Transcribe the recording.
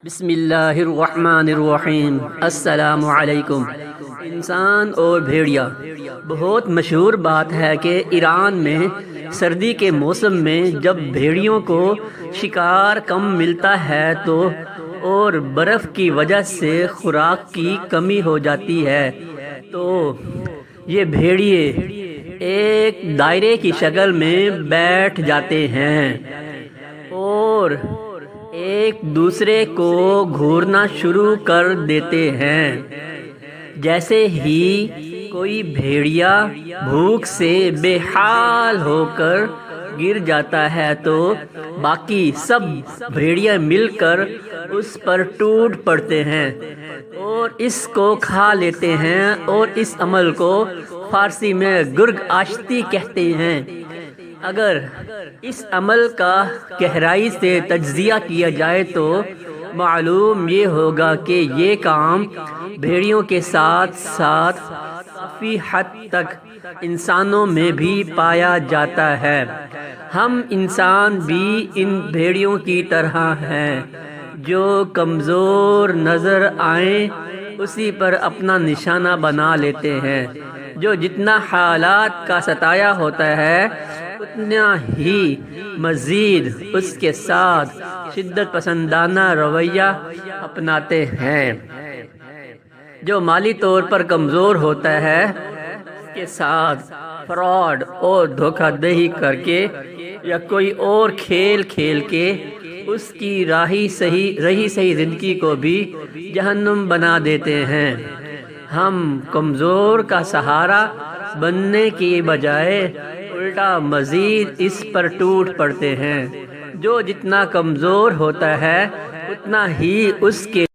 بسم اللہ الرحمن الرحیم۔ السلام علیکم۔ انسان اور بھیڑیا بہت مشہور بات ہے کہ ایران میں سردی کے موسم میں جب بھیڑیوں کو شکار کم ملتا ہے تو اور برف کی وجہ سے خوراک کی کمی ہو جاتی ہے تو یہ بھیڑیے ایک دائرے کی شکل میں بیٹھ جاتے ہیں اور ایک دوسرے کو گھورنا شروع کر دیتے ہیں۔ جیسے ہی کوئی بھیڑیا بھوک سے بے حال ہو کر گر جاتا ہے تو باقی سب بھیڑیا مل کر اس پر ٹوٹ پڑتے ہیں اور اس کو کھا لیتے ہیں، اور اس عمل کو فارسی میں گرگ آشتی کہتے ہیں۔ اگر اس عمل کا گہرائی سے تجزیہ کیا جائے تو معلوم یہ ہوگا کہ یہ کام بھیڑیوں کے ساتھ ساتھ کافی حد تک انسانوں میں بھی پایا جاتا ہے۔ ہم انسان بھی ان بھیڑیوں کی طرح ہیں جو کمزور نظر آئیں اسی پر اپنا نشانہ بنا لیتے ہیں۔ جو جتنا حالات کا ستایا ہوتا ہے اتنا ہی مزید اس کے ساتھ شدت پسندانہ رویہ اپناتے ہیں۔ جو مالی طور پر کمزور ہوتا ہے اس کے ساتھ فراڈ اور دھوکہ دہی کر کے یا کوئی اور کھیل کھیل کے اس کی رہی صحیح زندگی کو بھی جہنم بنا دیتے ہیں۔ ہم کمزور کا سہارا بننے کی بجائے الٹا مزید اس پر ٹوٹ پڑتے ہیں۔ جو جتنا کمزور ہوتا ہے اتنا ہی اس کے